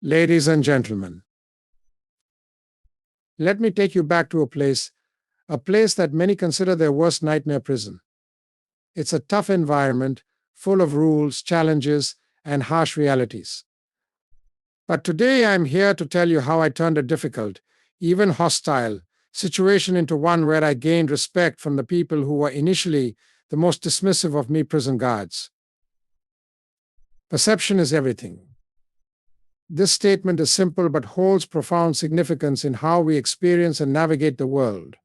Ladies and gentlemen, let me take you back to a place that many consider their worst nightmare prison. It's a tough environment, full of rules, challenges, and harsh realities. But today I'm here to tell you how I turned a difficult, even hostile, situation into one where I gained respect from the people who were initially the most dismissive of me prison guards. Perception is everything. This statement is simple but holds profound significance in how we experience and navigate the world.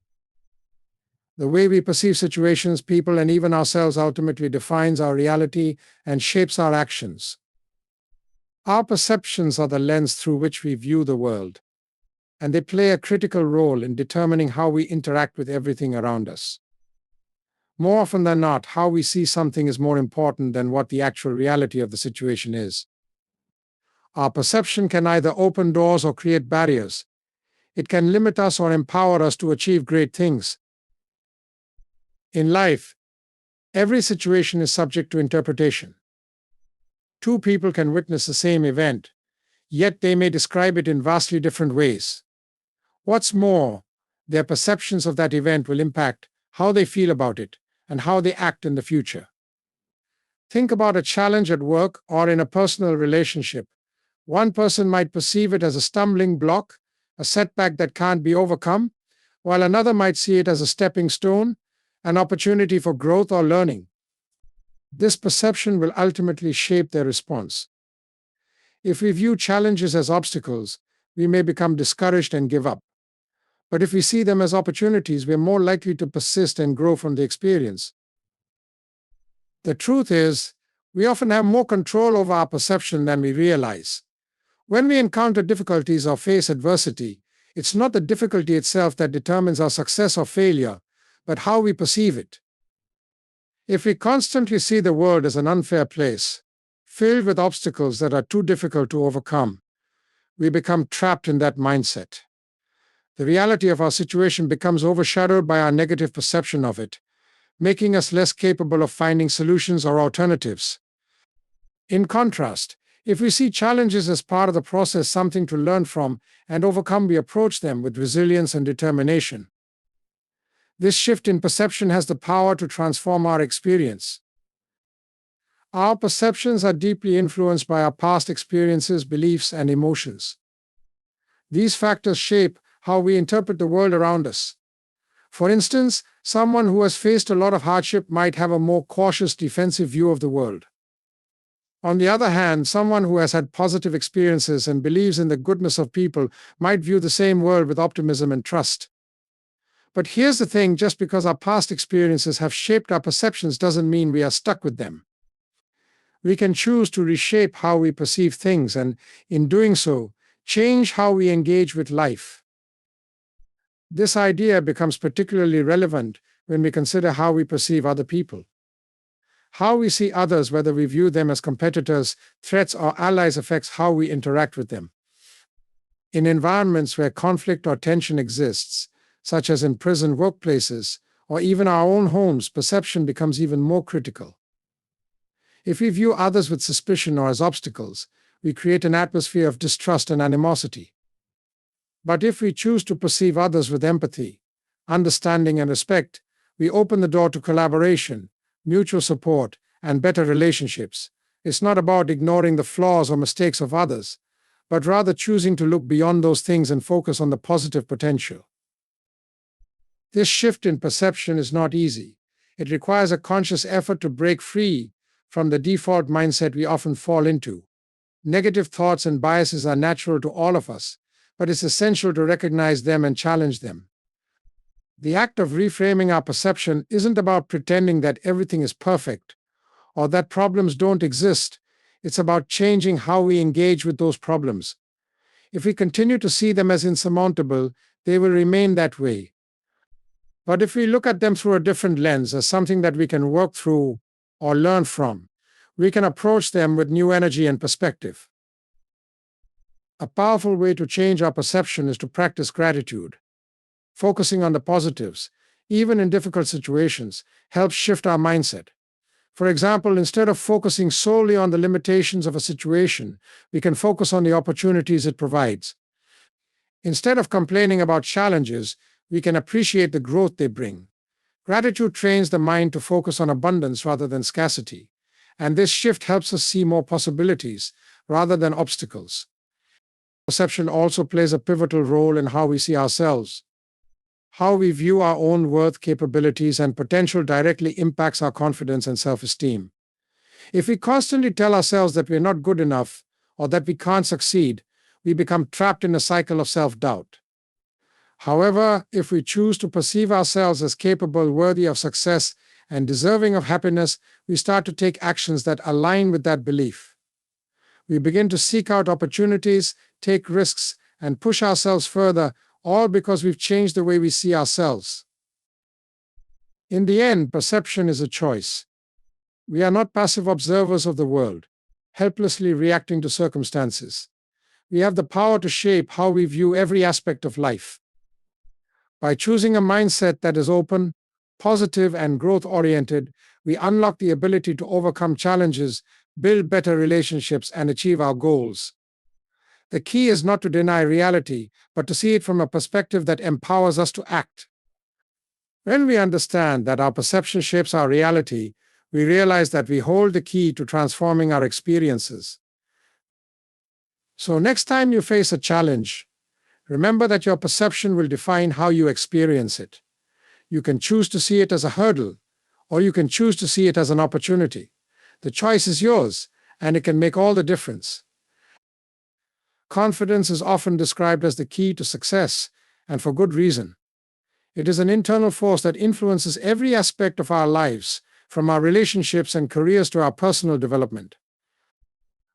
The way we perceive situations, people, and even ourselves ultimately defines our reality and shapes our actions. Our perceptions are the lens through which we view the world, and they play a critical role in determining how we interact with everything around us. More often than not, how we see something is more important than what the actual reality of the situation is. Our perception can either open doors or create barriers. It can limit us or empower us to achieve great things. In life, every situation is subject to interpretation. Two people can witness the same event, yet they may describe it in vastly different ways. What's more, their perceptions of that event will impact how they feel about it and how they act in the future. Think about a challenge at work or in a personal relationship. One person might perceive it as a stumbling block, a setback that can't be overcome, while another might see it as a stepping stone, an opportunity for growth or learning. This perception will ultimately shape their response. If we view challenges as obstacles, we may become discouraged and give up. But if we see them as opportunities, we are more likely to persist and grow from the experience. The truth is, we often have more control over our perception than we realize. When we encounter difficulties or face adversity, it's not the difficulty itself that determines our success or failure, but how we perceive it. If we constantly see the world as an unfair place, filled with obstacles that are too difficult to overcome, we become trapped in that mindset. The reality of our situation becomes overshadowed by our negative perception of it, making us less capable of finding solutions or alternatives. In contrast, if we see challenges as part of the process, something to learn from and overcome, we approach them with resilience and determination. This shift in perception has the power to transform our experience. Our perceptions are deeply influenced by our past experiences, beliefs, and emotions. These factors shape how we interpret the world around us. For instance, someone who has faced a lot of hardship might have a more cautious, defensive view of the world. On the other hand, someone who has had positive experiences and believes in the goodness of people might view the same world with optimism and trust. But here's the thing: just because our past experiences have shaped our perceptions doesn't mean we are stuck with them. We can choose to reshape how we perceive things and, in doing so, change how we engage with life. This idea becomes particularly relevant when we consider how we perceive other people. How we see others, whether we view them as competitors, threats, or allies, affects how we interact with them. In environments where conflict or tension exists, such as in prison, workplaces, or even our own homes, perception becomes even more critical. If we view others with suspicion or as obstacles, we create an atmosphere of distrust and animosity. But if we choose to perceive others with empathy, understanding, and respect, we open the door to collaboration, mutual support, and better relationships. It's not about ignoring the flaws or mistakes of others, but rather choosing to look beyond those things and focus on the positive potential. This shift in perception is not easy. It requires a conscious effort to break free from the default mindset we often fall into. Negative thoughts and biases are natural to all of us, but it's essential to recognize them and challenge them. The act of reframing our perception isn't about pretending that everything is perfect or that problems don't exist. It's about changing how we engage with those problems. If we continue to see them as insurmountable, they will remain that way. But if we look at them through a different lens, as something that we can work through or learn from, we can approach them with new energy and perspective. A powerful way to change our perception is to practice gratitude. Focusing on the positives, even in difficult situations, helps shift our mindset. For example, instead of focusing solely on the limitations of a situation, we can focus on the opportunities it provides. Instead of complaining about challenges, we can appreciate the growth they bring. Gratitude trains the mind to focus on abundance rather than scarcity, and this shift helps us see more possibilities rather than obstacles. Perception also plays a pivotal role in how we see ourselves. How we view our own worth, capabilities, and potential directly impacts our confidence and self esteem. If we constantly tell ourselves that we're not good enough or that we can't succeed, we become trapped in a cycle of self doubt. However, if we choose to perceive ourselves as capable, worthy of success, and deserving of happiness, we start to take actions that align with that belief. We begin to seek out opportunities, take risks, and push ourselves further, all because we've changed the way we see ourselves. In the end, perception is a choice. We are not passive observers of the world, helplessly reacting to circumstances. We have the power to shape how we view every aspect of life. By choosing a mindset that is open, positive, and growth oriented, we unlock the ability to overcome challenges, build better relationships, and achieve our goals. The key is not to deny reality, but to see it from a perspective that empowers us to act. When we understand that our perception shapes our reality, we realize that we hold the key to transforming our experiences. So, next time you face a challenge, remember that your perception will define how you experience it. You can choose to see it as a hurdle, or you can choose to see it as an opportunity. The choice is yours, and it can make all the difference. Confidence is often described as the key to success, and for good reason. It is an internal force that influences every aspect of our lives, from our relationships and careers to our personal development.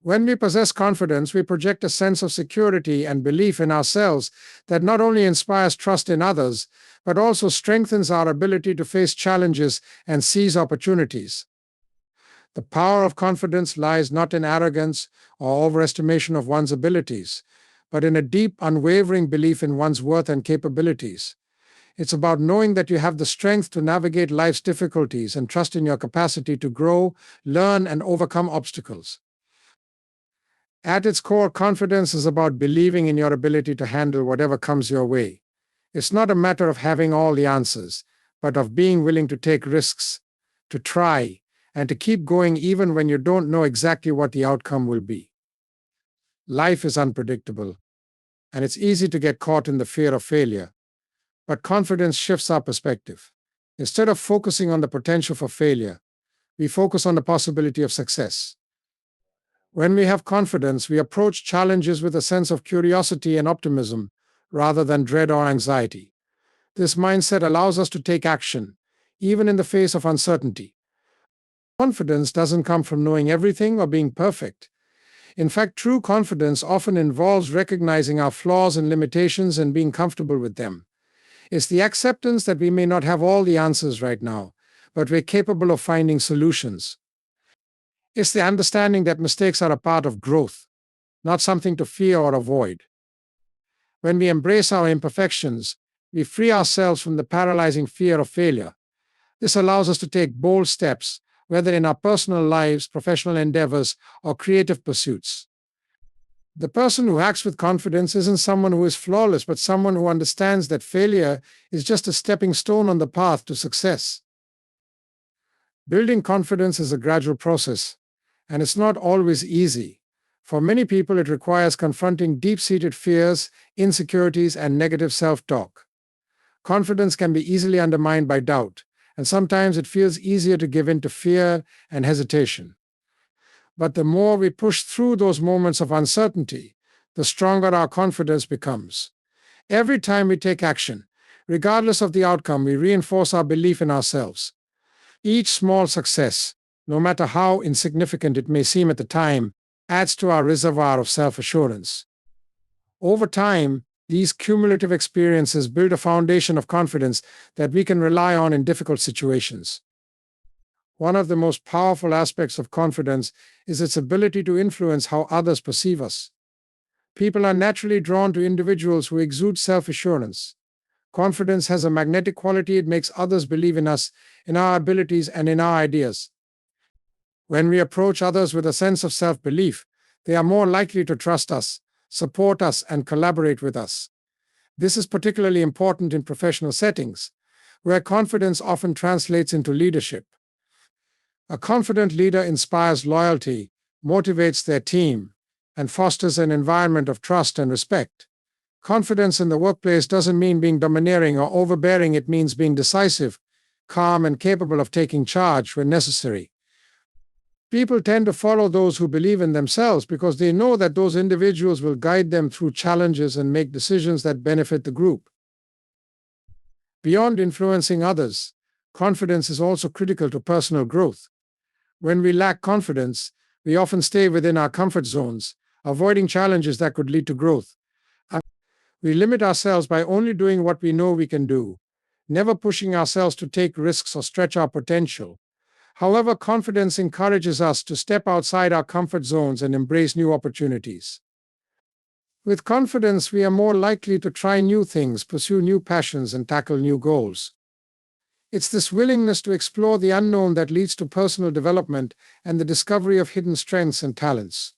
When we possess confidence, we project a sense of security and belief in ourselves that not only inspires trust in others, but also strengthens our ability to face challenges and seize opportunities. The power of confidence lies not in arrogance or overestimation of one's abilities, but in a deep, unwavering belief in one's worth and capabilities. It's about knowing that you have the strength to navigate life's difficulties and trust in your capacity to grow, learn, and overcome obstacles. At its core, confidence is about believing in your ability to handle whatever comes your way. It's not a matter of having all the answers, but of being willing to take risks, to try, and to keep going even when you don't know exactly what the outcome will be. Life is unpredictable, and it's easy to get caught in the fear of failure. But confidence shifts our perspective. Instead of focusing on the potential for failure, we focus on the possibility of success. When we have confidence, we approach challenges with a sense of curiosity and optimism rather than dread or anxiety. This mindset allows us to take action, even in the face of uncertainty. Confidence doesn't come from knowing everything or being perfect. In fact, true confidence often involves recognizing our flaws and limitations and being comfortable with them. It's the acceptance that we may not have all the answers right now, but we're capable of finding solutions. It's the understanding that mistakes are a part of growth, not something to fear or avoid. When we embrace our imperfections, we free ourselves from the paralyzing fear of failure. This allows us to take bold steps, whether in our personal lives, professional endeavors, or creative pursuits. The person who acts with confidence isn't someone who is flawless, but someone who understands that failure is just a stepping stone on the path to success. Building confidence is a gradual process, and it's not always easy. For many people, it requires confronting deep-seated fears, insecurities, and negative self-talk. Confidence can be easily undermined by doubt, and sometimes it feels easier to give in to fear and hesitation. But the more we push through those moments of uncertainty, the stronger our confidence becomes. Every time we take action, regardless of the outcome, we reinforce our belief in ourselves. Each small success, no matter how insignificant it may seem at the time, adds to our reservoir of self-assurance. Over time, these cumulative experiences build a foundation of confidence that we can rely on in difficult situations. One of the most powerful aspects of confidence is its ability to influence how others perceive us. People are naturally drawn to individuals who exude self-assurance. Confidence has a magnetic quality. It makes others believe in us, in our abilities, and in our ideas. When we approach others with a sense of self belief, they are more likely to trust us, support us, and collaborate with us. This is particularly important in professional settings, where confidence often translates into leadership. A confident leader inspires loyalty, motivates their team, and fosters an environment of trust and respect. Confidence in the workplace doesn't mean being domineering or overbearing, it means being decisive, calm, and capable of taking charge when necessary. People tend to follow those who believe in themselves because they know that those individuals will guide them through challenges and make decisions that benefit the group. Beyond influencing others, confidence is also critical to personal growth. When we lack confidence, we often stay within our comfort zones, avoiding challenges that could lead to growth. We limit ourselves by only doing what we know we can do, never pushing ourselves to take risks or stretch our potential. However, confidence encourages us to step outside our comfort zones and embrace new opportunities. With confidence, we are more likely to try new things, pursue new passions, and tackle new goals. It's this willingness to explore the unknown that leads to personal development and the discovery of hidden strengths and talents.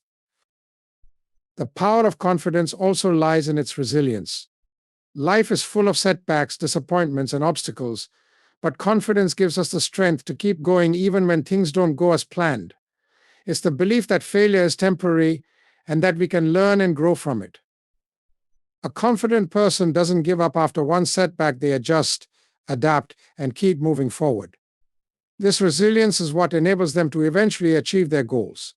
The power of confidence also lies in its resilience. Life is full of setbacks, disappointments, and obstacles, but confidence gives us the strength to keep going even when things don't go as planned. It's the belief that failure is temporary and that we can learn and grow from it. A confident person doesn't give up after one setback, they adjust, adapt, and keep moving forward. This resilience is what enables them to eventually achieve their goals.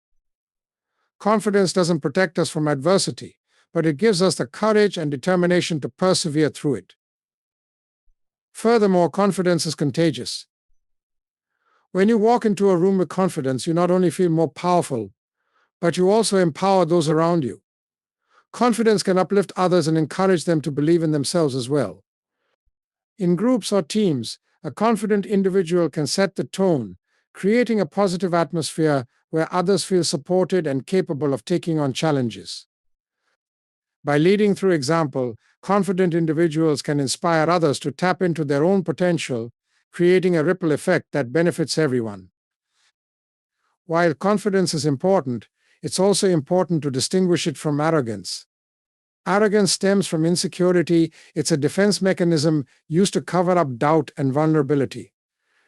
Confidence doesn't protect us from adversity, but it gives us the courage and determination to persevere through it. Furthermore, confidence is contagious. When you walk into a room with confidence, you not only feel more powerful, but you also empower those around you. Confidence can uplift others and encourage them to believe in themselves as well. In groups or teams, a confident individual can set the tone, creating a positive atmosphere where others feel supported and capable of taking on challenges. By leading through example, confident individuals can inspire others to tap into their own potential, creating a ripple effect that benefits everyone. While confidence is important, it's also important to distinguish it from arrogance. Arrogance stems from insecurity. It's a defense mechanism used to cover up doubt and vulnerability.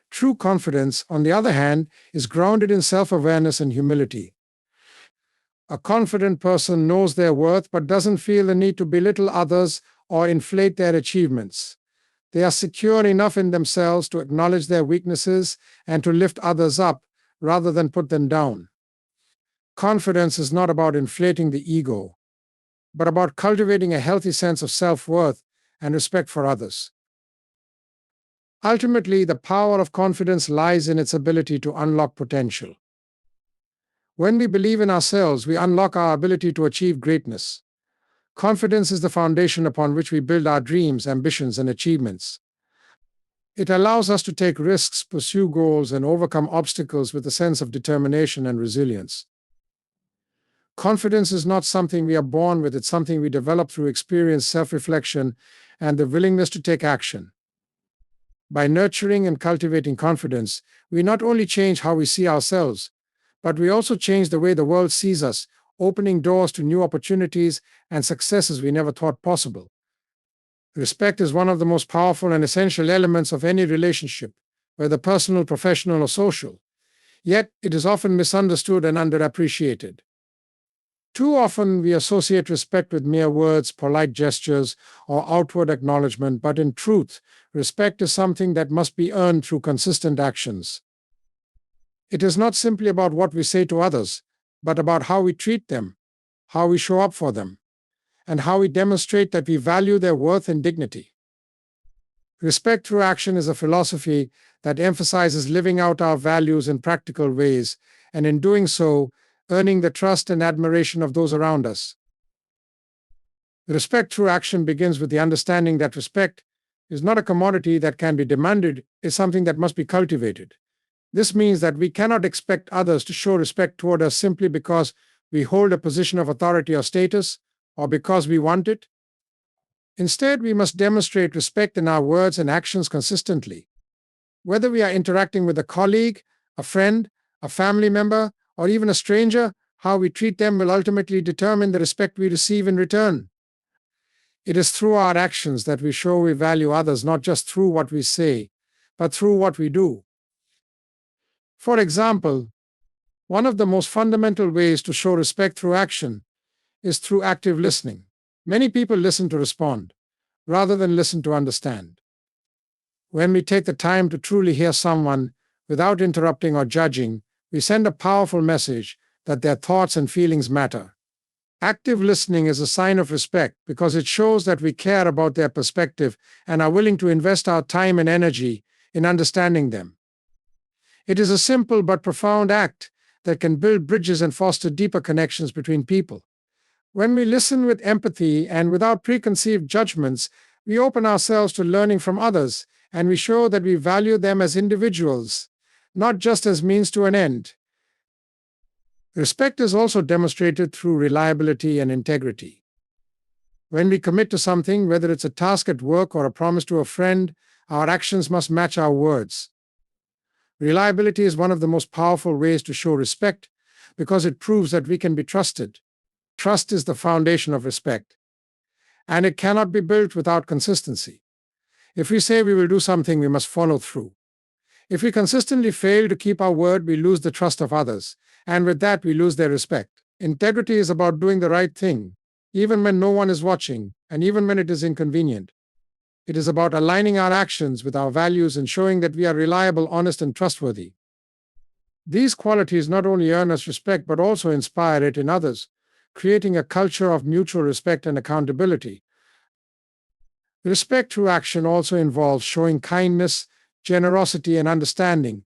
True confidence, on the other hand, is grounded in self-awareness and humility. A confident person knows their worth but doesn't feel the need to belittle others or inflate their achievements. They are secure enough in themselves to acknowledge their weaknesses and to lift others up rather than put them down. Confidence is not about inflating the ego, but about cultivating a healthy sense of self-worth and respect for others. Ultimately, the power of confidence lies in its ability to unlock potential. When we believe in ourselves, we unlock our ability to achieve greatness. Confidence is the foundation upon which we build our dreams, ambitions, and achievements. It allows us to take risks, pursue goals, and overcome obstacles with a sense of determination and resilience. Confidence is not something we are born with, it's something we develop through experience, self-reflection, and the willingness to take action. By nurturing and cultivating confidence, we not only change how we see ourselves, but we also change the way the world sees us, opening doors to new opportunities and successes we never thought possible. Respect is one of the most powerful and essential elements of any relationship, whether personal, professional, or social. Yet, it is often misunderstood and underappreciated. Too often, we associate respect with mere words, polite gestures, or outward acknowledgement, but in truth, respect is something that must be earned through consistent actions. It is not simply about what we say to others, but about how we treat them, how we show up for them, and how we demonstrate that we value their worth and dignity. Respect through action is a philosophy that emphasizes living out our values in practical ways, and in doing so, earning the trust and admiration of those around us. Respect through action begins with the understanding that respect is not a commodity that can be demanded, it's something that must be cultivated. This means that we cannot expect others to show respect toward us simply because we hold a position of authority or status, or because we want it. Instead, we must demonstrate respect in our words and actions consistently. Whether we are interacting with a colleague, a friend, a family member, or even a stranger, how we treat them will ultimately determine the respect we receive in return. It is through our actions that we show we value others, not just through what we say, but through what we do. For example, one of the most fundamental ways to show respect through action is through active listening. Many people listen to respond, rather than listen to understand. When we take the time to truly hear someone without interrupting or judging, we send a powerful message that their thoughts and feelings matter. Active listening is a sign of respect because it shows that we care about their perspective and are willing to invest our time and energy in understanding them. It is a simple but profound act that can build bridges and foster deeper connections between people. When we listen with empathy and without preconceived judgments, we open ourselves to learning from others, and we show that we value them as individuals, not just as means to an end. Respect is also demonstrated through reliability and integrity. When we commit to something, whether it's a task at work or a promise to a friend, our actions must match our words. Reliability is one of the most powerful ways to show respect because it proves that we can be trusted. Trust is the foundation of respect, and it cannot be built without consistency. If we say we will do something, we must follow through. If we consistently fail to keep our word, we lose the trust of others, and with that, we lose their respect. Integrity is about doing the right thing, even when no one is watching, and even when it is inconvenient. It is about aligning our actions with our values and showing that we are reliable, honest, and trustworthy. These qualities not only earn us respect but also inspire it in others, creating a culture of mutual respect and accountability. Respect through action also involves showing kindness, generosity, and understanding,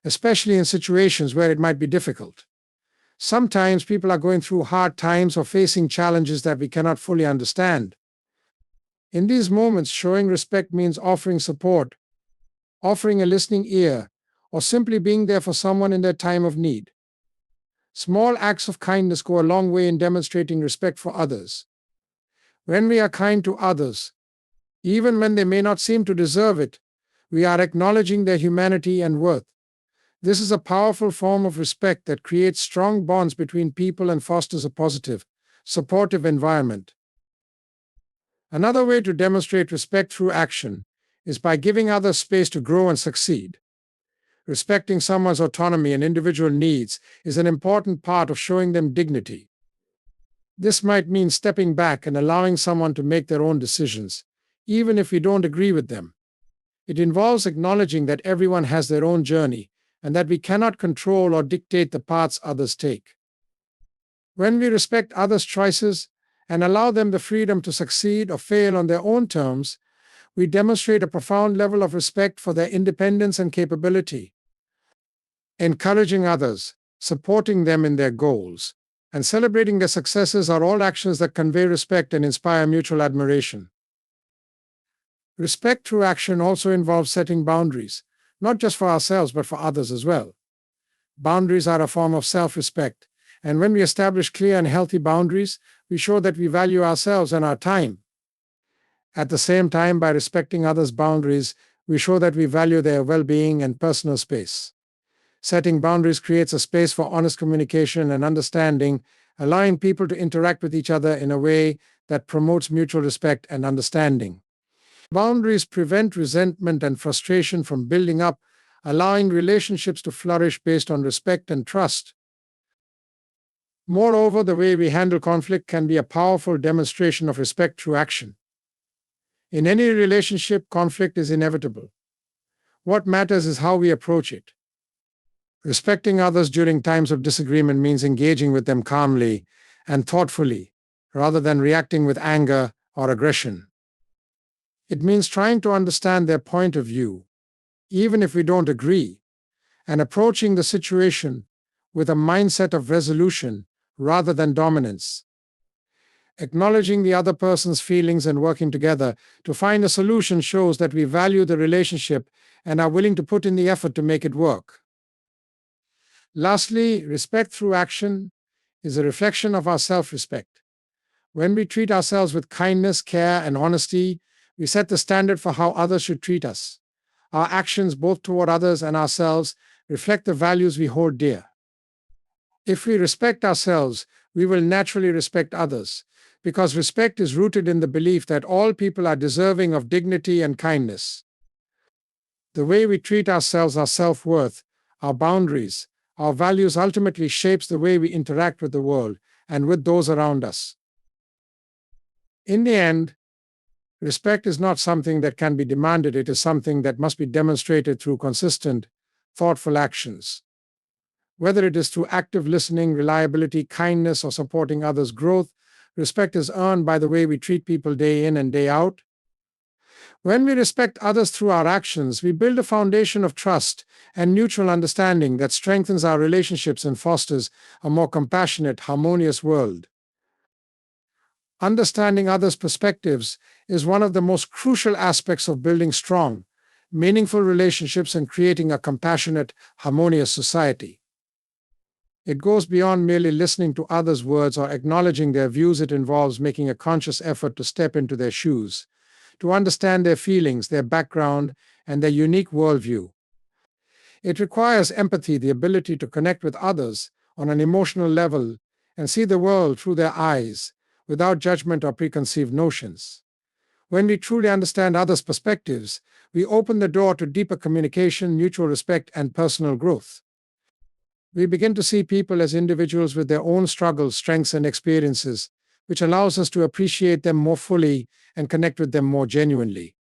especially in situations where it might be difficult. Sometimes people are going through hard times or facing challenges that we cannot fully understand. In these moments, showing respect means offering support, offering a listening ear, or simply being there for someone in their time of need. Small acts of kindness go a long way in demonstrating respect for others. When we are kind to others, even when they may not seem to deserve it, we are acknowledging their humanity and worth. This is a powerful form of respect that creates strong bonds between people and fosters a positive, supportive environment. Another way to demonstrate respect through action is by giving others space to grow and succeed. Respecting someone's autonomy and individual needs is an important part of showing them dignity. This might mean stepping back and allowing someone to make their own decisions, even if we don't agree with them. It involves acknowledging that everyone has their own journey and that we cannot control or dictate the paths others take. When we respect others' choices and allow them the freedom to succeed or fail on their own terms, we demonstrate a profound level of respect for their independence and capability. Encouraging others, supporting them in their goals, and celebrating their successes are all actions that convey respect and inspire mutual admiration. Respect through action also involves setting boundaries, not just for ourselves but for others as well. Boundaries are a form of self-respect, and when we establish clear and healthy boundaries, we show that we value ourselves and our time. At the same time, by respecting others' boundaries, we show that we value their well-being and personal space. Setting boundaries creates a space for honest communication and understanding, allowing people to interact with each other in a way that promotes mutual respect and understanding. Boundaries prevent resentment and frustration from building up, allowing relationships to flourish based on respect and trust. Moreover, the way we handle conflict can be a powerful demonstration of respect through action. In any relationship, conflict is inevitable. What matters is how we approach it. Respecting others during times of disagreement means engaging with them calmly and thoughtfully, rather than reacting with anger or aggression. It means trying to understand their point of view, even if we don't agree, and approaching the situation with a mindset of resolution rather than dominance. Acknowledging the other person's feelings and working together to find a solution shows that we value the relationship and are willing to put in the effort to make it work. Lastly, respect through action is a reflection of our self-respect. When we treat ourselves with kindness, care, and honesty, we set the standard for how others should treat us. Our actions, both toward others and ourselves, reflect the values we hold dear. If we respect ourselves, we will naturally respect others, because respect is rooted in the belief that all people are deserving of dignity and kindness. The way we treat ourselves, our self-worth, our boundaries, our values ultimately shapes the way we interact with the world and with those around us. In the end, respect is not something that can be demanded, it is something that must be demonstrated through consistent, thoughtful actions. Whether it is through active listening, reliability, kindness, or supporting others' growth, respect is earned by the way we treat people day in and day out. When we respect others through our actions, we build a foundation of trust and mutual understanding that strengthens our relationships and fosters a more compassionate, harmonious world. Understanding others' perspectives is one of the most crucial aspects of building strong, meaningful relationships and creating a compassionate, harmonious society. It goes beyond merely listening to others' words or acknowledging their views. It involves making a conscious effort to step into their shoes, to understand their feelings, their background, and their unique worldview. It requires empathy, the ability to connect with others on an emotional level and see the world through their eyes, without judgment or preconceived notions. When we truly understand others' perspectives, we open the door to deeper communication, mutual respect, and personal growth. We begin to see people as individuals with their own struggles, strengths, and experiences, which allows us to appreciate them more fully and connect with them more genuinely.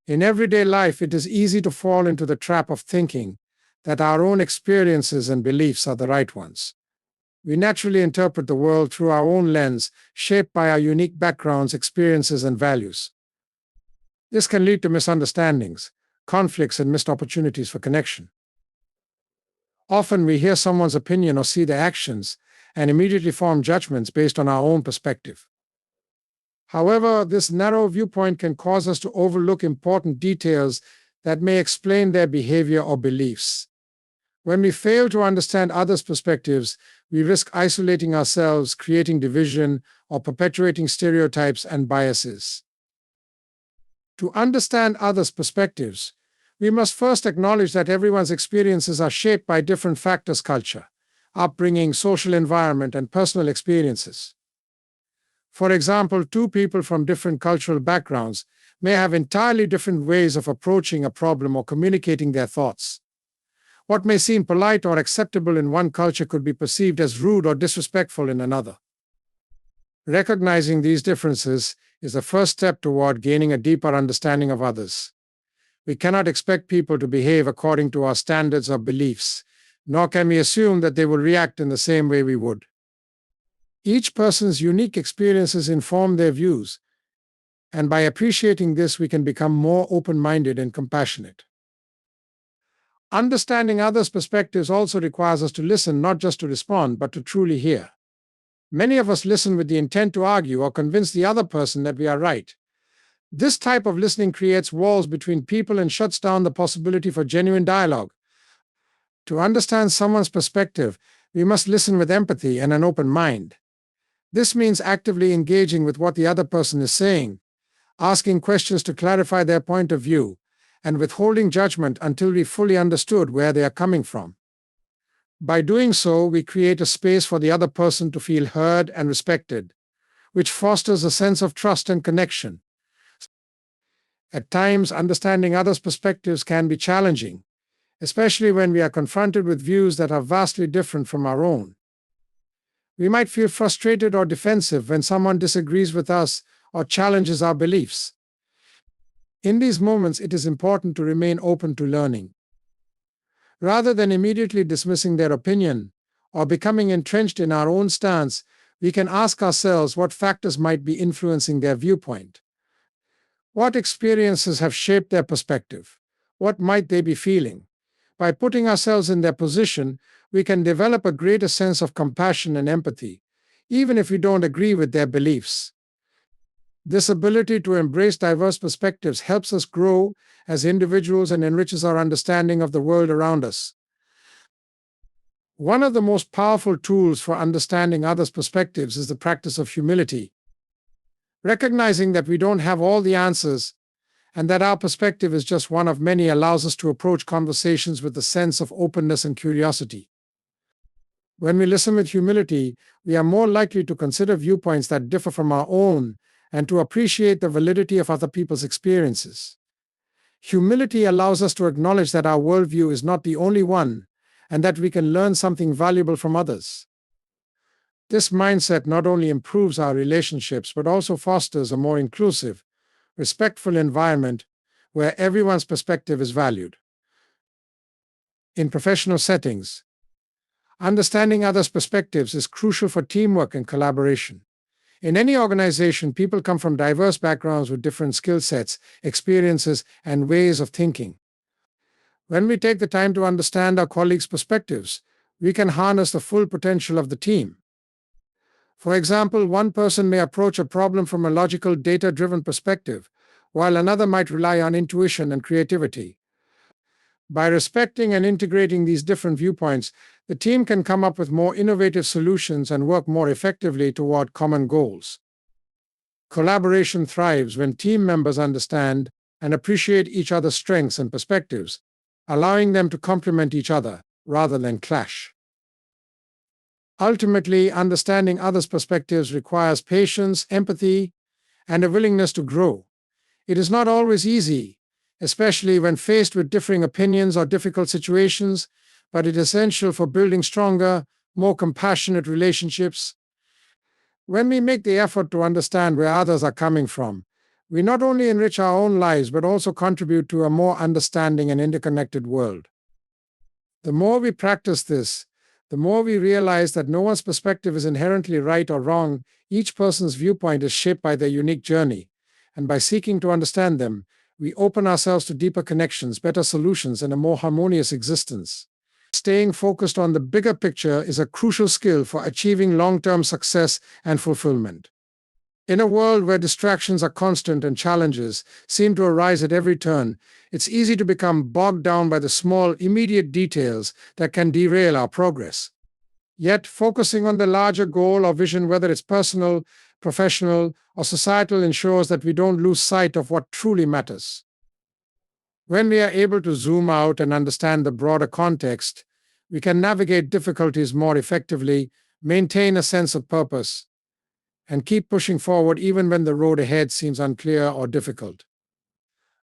In everyday life, it is easy to fall into the trap of thinking that our own experiences and beliefs are the right ones. We naturally interpret the world through our own lens, shaped by our unique backgrounds, experiences, and values. This can lead to misunderstandings, conflicts, and missed opportunities for connection. Often we hear someone's opinion or see their actions and immediately form judgments based on our own perspective. However, this narrow viewpoint can cause us to overlook important details that may explain their behavior or beliefs. When we fail to understand others' perspectives, we risk isolating ourselves, creating division, or perpetuating stereotypes and biases. To understand others' perspectives, we must first acknowledge that everyone's experiences are shaped by different factors: culture, upbringing, social environment, and personal experiences. For example, two people from different cultural backgrounds may have entirely different ways of approaching a problem or communicating their thoughts. What may seem polite or acceptable in one culture could be perceived as rude or disrespectful in another. Recognizing these differences is the first step toward gaining a deeper understanding of others. We cannot expect people to behave according to our standards or beliefs, nor can we assume that they will react in the same way we would. Each person's unique experiences inform their views, and by appreciating this, we can become more open-minded and compassionate. Understanding others' perspectives also requires us to listen, not just to respond, but to truly hear. Many of us listen with the intent to argue or convince the other person that we are right. This type of listening creates walls between people and shuts down the possibility for genuine dialogue. To understand someone's perspective, we must listen with empathy and an open mind. This means actively engaging with what the other person is saying, asking questions to clarify their point of view, and withholding judgment until we fully understood where they are coming from. By doing so, we create a space for the other person to feel heard and respected, which fosters a sense of trust and connection. At times, understanding others' perspectives can be challenging, especially when we are confronted with views that are vastly different from our own. We might feel frustrated or defensive when someone disagrees with us or challenges our beliefs. In these moments, it is important to remain open to learning. Rather than immediately dismissing their opinion or becoming entrenched in our own stance, we can ask ourselves what factors might be influencing their viewpoint. What experiences have shaped their perspective? What might they be feeling? By putting ourselves in their position, we can develop a greater sense of compassion and empathy, even if we don't agree with their beliefs. This ability to embrace diverse perspectives helps us grow as individuals and enriches our understanding of the world around us. One of the most powerful tools for understanding others' perspectives is the practice of humility. Recognizing that we don't have all the answers and that our perspective is just one of many allows us to approach conversations with a sense of openness and curiosity. When we listen with humility, we are more likely to consider viewpoints that differ from our own and to appreciate the validity of other people's experiences. Humility allows us to acknowledge that our worldview is not the only one and that we can learn something valuable from others. This mindset not only improves our relationships but also fosters a more inclusive, respectful environment where everyone's perspective is valued. In professional settings, understanding others' perspectives is crucial for teamwork and collaboration. In any organization, people come from diverse backgrounds with different skill sets, experiences, and ways of thinking. When we take the time to understand our colleagues' perspectives, we can harness the full potential of the team. For example, one person may approach a problem from a logical, data-driven perspective, while another might rely on intuition and creativity. By respecting and integrating these different viewpoints, the team can come up with more innovative solutions and work more effectively toward common goals. Collaboration thrives when team members understand and appreciate each other's strengths and perspectives, allowing them to complement each other rather than clash. Ultimately, understanding others' perspectives requires patience, empathy, and a willingness to grow. It is not always easy, especially when faced with differing opinions or difficult situations, but it is essential for building stronger, more compassionate relationships. When we make the effort to understand where others are coming from, we not only enrich our own lives but also contribute to a more understanding and interconnected world. The more we practice this, the more we realize that no one's perspective is inherently right or wrong. Each person's viewpoint is shaped by their unique journey, and by seeking to understand them, we open ourselves to deeper connections, better solutions, and a more harmonious existence. Staying focused on the bigger picture is a crucial skill for achieving long-term success and fulfillment. In a world where distractions are constant and challenges seem to arise at every turn, it's easy to become bogged down by the small, immediate details that can derail our progress. Yet, focusing on the larger goal or vision, whether it's personal, professional, or societal, ensures that we don't lose sight of what truly matters. When we are able to zoom out and understand the broader context, we can navigate difficulties more effectively, maintain a sense of purpose, and keep pushing forward even when the road ahead seems unclear or difficult.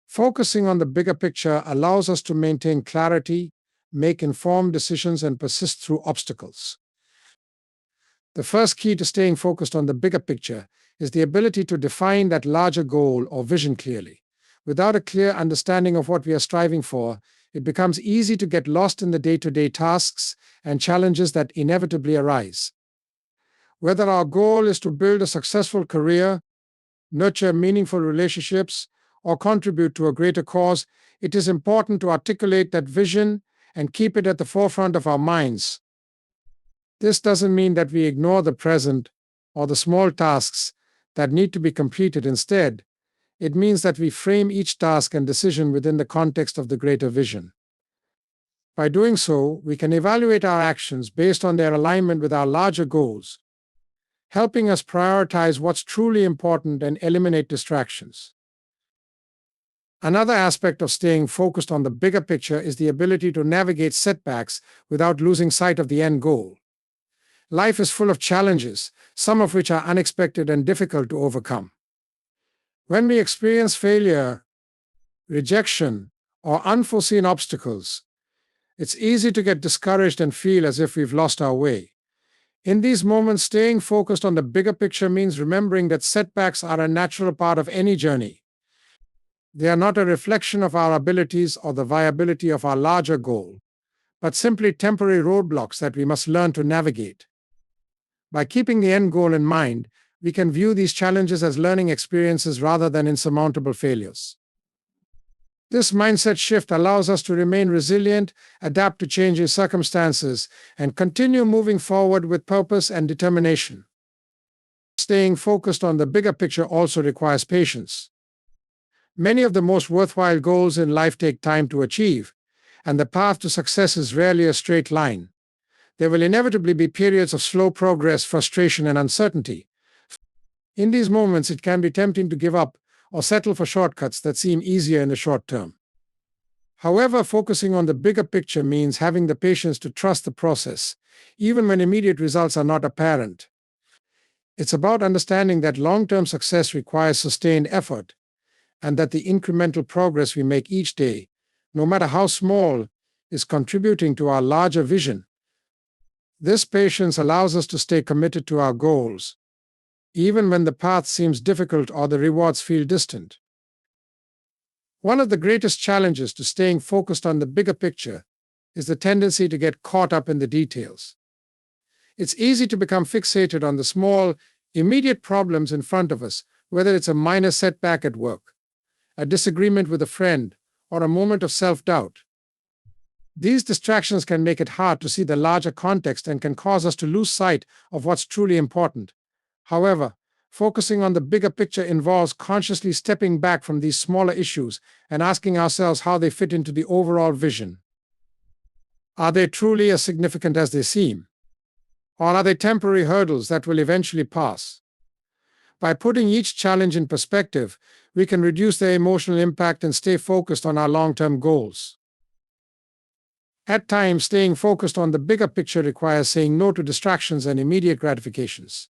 Focusing on the bigger picture allows us to maintain clarity, make informed decisions, and persist through obstacles. The first key to staying focused on the bigger picture is the ability to define that larger goal or vision clearly. Without a clear understanding of what we are striving for, it becomes easy to get lost in the day-to-day tasks and challenges that inevitably arise. Whether our goal is to build a successful career, nurture meaningful relationships, or contribute to a greater cause, it is important to articulate that vision and keep it at the forefront of our minds. This doesn't mean that we ignore the present or the small tasks that need to be completed. Instead, it means that we frame each task and decision within the context of the greater vision. By doing so, we can evaluate our actions based on their alignment with our larger goals, helping us prioritize what's truly important and eliminate distractions. Another aspect of staying focused on the bigger picture is the ability to navigate setbacks without losing sight of the end goal. Life is full of challenges, some of which are unexpected and difficult to overcome. When we experience failure, rejection, or unforeseen obstacles, it's easy to get discouraged and feel as if we've lost our way. In these moments, staying focused on the bigger picture means remembering that setbacks are a natural part of any journey. They are not a reflection of our abilities or the viability of our larger goal, but simply temporary roadblocks that we must learn to navigate. By keeping the end goal in mind, we can view these challenges as learning experiences rather than insurmountable failures. This mindset shift allows us to remain resilient, adapt to changing circumstances, and continue moving forward with purpose and determination. Staying focused on the bigger picture also requires patience. Many of the most worthwhile goals in life take time to achieve, and the path to success is rarely a straight line. There will inevitably be periods of slow progress, frustration, and uncertainty. In these moments, it can be tempting to give up or settle for shortcuts that seem easier in the short term. However, focusing on the bigger picture means having the patience to trust the process, even when immediate results are not apparent. It's about understanding that long term success requires sustained effort, and that the incremental progress we make each day, no matter how small, is contributing to our larger vision. This patience allows us to stay committed to our goals, even when the path seems difficult or the rewards feel distant. One of the greatest challenges to staying focused on the bigger picture is the tendency to get caught up in the details. It's easy to become fixated on the small, immediate problems in front of us, whether it's a minor setback at work, a disagreement with a friend, or a moment of self-doubt. These distractions can make it hard to see the larger context and can cause us to lose sight of what's truly important. However, focusing on the bigger picture involves consciously stepping back from these smaller issues and asking ourselves how they fit into the overall vision. Are they truly as significant as they seem? Or are they temporary hurdles that will eventually pass? By putting each challenge in perspective, we can reduce their emotional impact and stay focused on our long-term goals. At times, staying focused on the bigger picture requires saying no to distractions and immediate gratifications.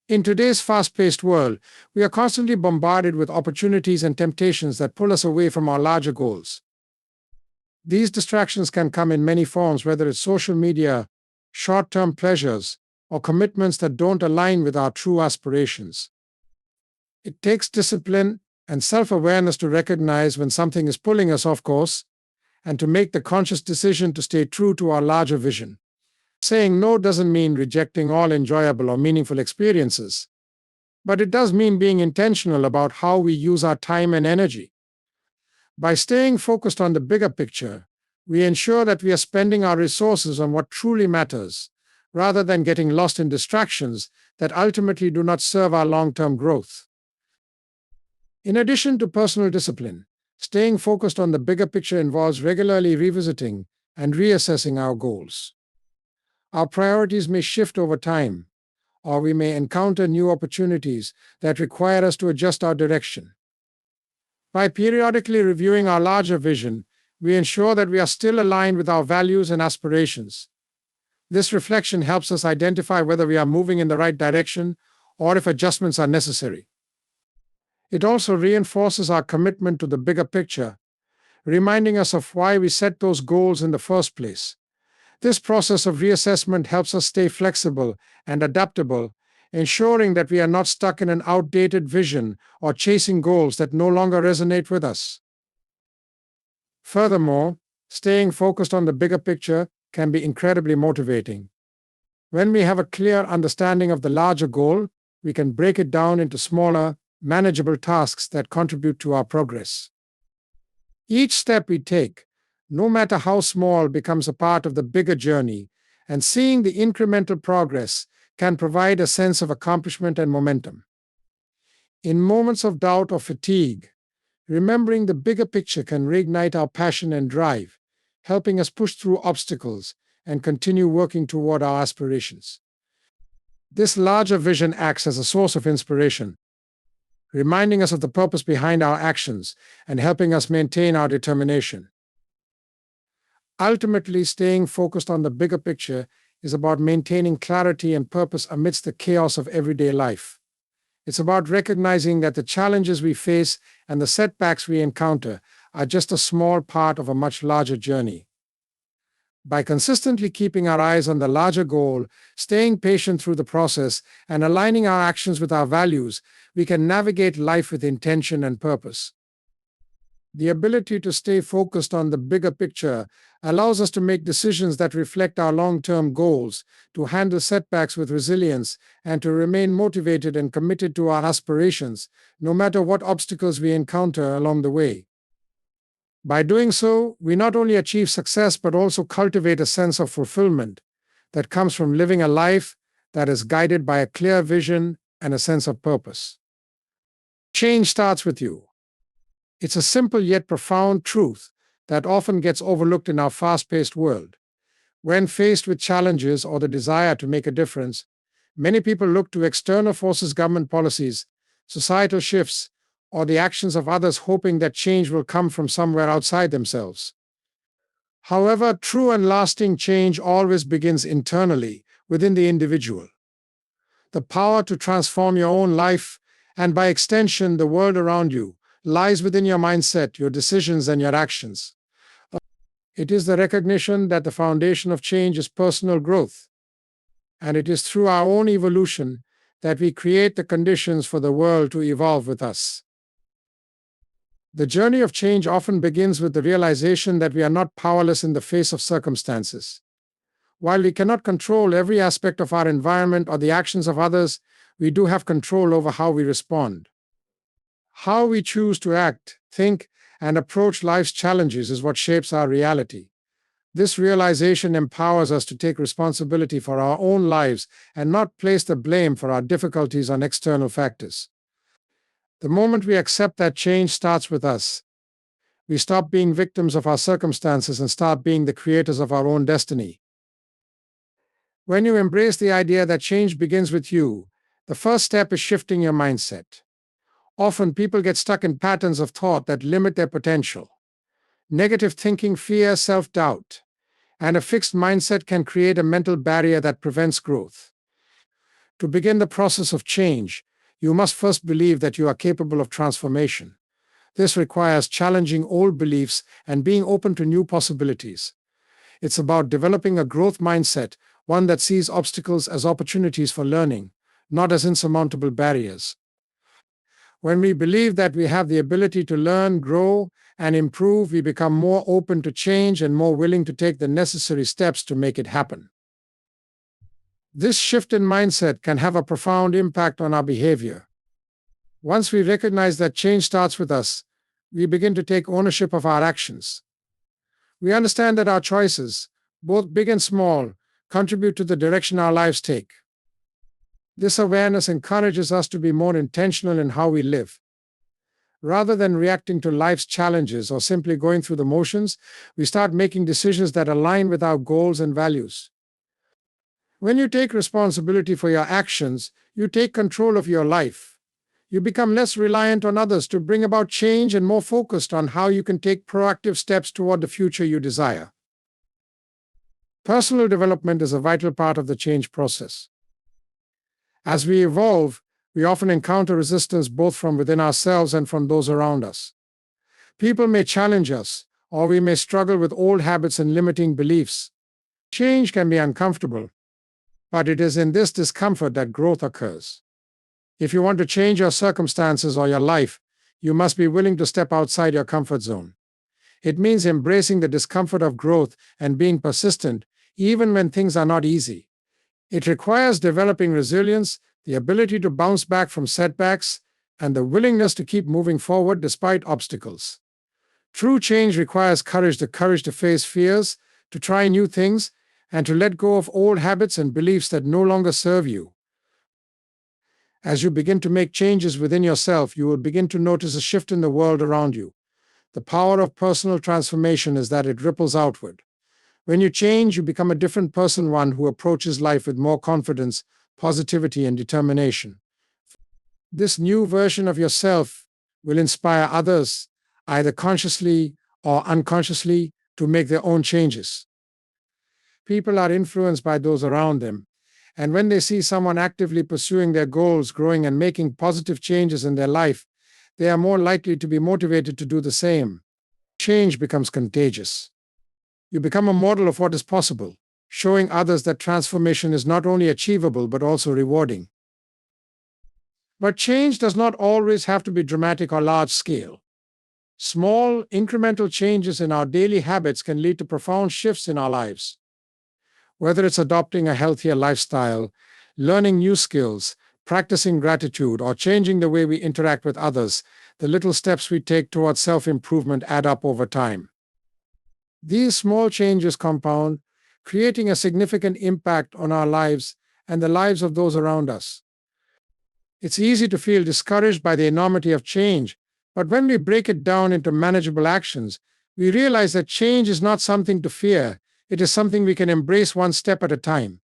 In today's fast-paced world, we are constantly bombarded with opportunities and temptations that pull us away from our larger goals. These distractions can come in many forms, whether it's social media, short-term pleasures, or commitments that don't align with our true aspirations. It takes discipline and self-awareness to recognize when something is pulling us off course, and to make the conscious decision to stay true to our larger vision. Saying no doesn't mean rejecting all enjoyable or meaningful experiences, but it does mean being intentional about how we use our time and energy. By staying focused on the bigger picture, we ensure that we are spending our resources on what truly matters, rather than getting lost in distractions that ultimately do not serve our long-term growth. In addition to personal discipline, staying focused on the bigger picture involves regularly revisiting and reassessing our goals. Our priorities may shift over time, or we may encounter new opportunities that require us to adjust our direction. By periodically reviewing our larger vision, we ensure that we are still aligned with our values and aspirations. This reflection helps us identify whether we are moving in the right direction or if adjustments are necessary. It also reinforces our commitment to the bigger picture, reminding us of why we set those goals in the first place. This process of reassessment helps us stay flexible and adaptable, ensuring that we are not stuck in an outdated vision or chasing goals that no longer resonate with us. Furthermore, staying focused on the bigger picture can be incredibly motivating. When we have a clear understanding of the larger goal, we can break it down into smaller, manageable tasks that contribute to our progress. Each step we take, no matter how small, becomes a part of the bigger journey, and seeing the incremental progress can provide a sense of accomplishment and momentum. In moments of doubt or fatigue, remembering the bigger picture can reignite our passion and drive, helping us push through obstacles and continue working toward our aspirations. This larger vision acts as a source of inspiration, reminding us of the purpose behind our actions and helping us maintain our determination. Ultimately, staying focused on the bigger picture is about maintaining clarity and purpose amidst the chaos of everyday life. It's about recognizing that the challenges we face and the setbacks we encounter are just a small part of a much larger journey. By consistently keeping our eyes on the larger goal, staying patient through the process, and aligning our actions with our values, we can navigate life with intention and purpose. The ability to stay focused on the bigger picture allows us to make decisions that reflect our long-term goals, to handle setbacks with resilience, and to remain motivated and committed to our aspirations, no matter what obstacles we encounter along the way. By doing so, we not only achieve success but also cultivate a sense of fulfillment that comes from living a life that is guided by a clear vision and a sense of purpose. Change starts with you. It's a simple yet profound truth that often gets overlooked in our fast-paced world. When faced with challenges or the desire to make a difference, many people look to external forces, government policies, societal shifts, or the actions of others, hoping that change will come from somewhere outside themselves. However, true and lasting change always begins internally, within the individual. The power to transform your own life, and by extension, the world around you, lies within your mindset, your decisions, and your actions. It is the recognition that the foundation of change is personal growth, and it is through our own evolution that we create the conditions for the world to evolve with us. The journey of change often begins with the realization that we are not powerless in the face of circumstances. While we cannot control every aspect of our environment or the actions of others, we do have control over how we respond. How we choose to act, think, and approach life's challenges is what shapes our reality. This realization empowers us to take responsibility for our own lives and not place the blame for our difficulties on external factors. The moment we accept that change starts with us, we stop being victims of our circumstances and start being the creators of our own destiny. When you embrace the idea that change begins with you, the first step is shifting your mindset. Often people get stuck in patterns of thought that limit their potential. Negative thinking, fear, self-doubt, and a fixed mindset can create a mental barrier that prevents growth. To begin the process of change, you must first believe that you are capable of transformation. This requires challenging old beliefs and being open to new possibilities. It's about developing a growth mindset, one that sees obstacles as opportunities for learning, not as insurmountable barriers. When we believe that we have the ability to learn, grow, and improve, we become more open to change and more willing to take the necessary steps to make it happen. This shift in mindset can have a profound impact on our behavior. Once we recognize that change starts with us, we begin to take ownership of our actions. We understand that our choices, both big and small, contribute to the direction our lives take. This awareness encourages us to be more intentional in how we live. Rather than reacting to life's challenges or simply going through the motions, we start making decisions that align with our goals and values. When you take responsibility for your actions, you take control of your life. You become less reliant on others to bring about change and more focused on how you can take proactive steps toward the future you desire. Personal development is a vital part of the change process. As we evolve, we often encounter resistance both from within ourselves and from those around us. People may challenge us, or we may struggle with old habits and limiting beliefs. Change can be uncomfortable, but it is in this discomfort that growth occurs. If you want to change your circumstances or your life, you must be willing to step outside your comfort zone. It means embracing the discomfort of growth and being persistent, even when things are not easy. It requires developing resilience, the ability to bounce back from setbacks, and the willingness to keep moving forward despite obstacles. True change requires courage, the courage to face fears, to try new things, and to let go of old habits and beliefs that no longer serve you. As you begin to make changes within yourself, you will begin to notice a shift in the world around you. The power of personal transformation is that it ripples outward. When you change, you become a different person, one who approaches life with more confidence, positivity, and determination. This new version of yourself will inspire others, either consciously or unconsciously, to make their own changes. People are influenced by those around them, and when they see someone actively pursuing their goals, growing, and making positive changes in their life, they are more likely to be motivated to do the same. Change becomes contagious. You become a model of what is possible, showing others that transformation is not only achievable but also rewarding. But change does not always have to be dramatic or large scale. Small, incremental changes in our daily habits can lead to profound shifts in our lives. Whether it's adopting a healthier lifestyle, learning new skills, practicing gratitude, or changing the way we interact with others, the little steps we take towards self-improvement add up over time. These small changes compound, creating a significant impact on our lives and the lives of those around us. It's easy to feel discouraged by the enormity of change, but when we break it down into manageable actions, we realize that change is not something to fear. It is something we can embrace one step at a time.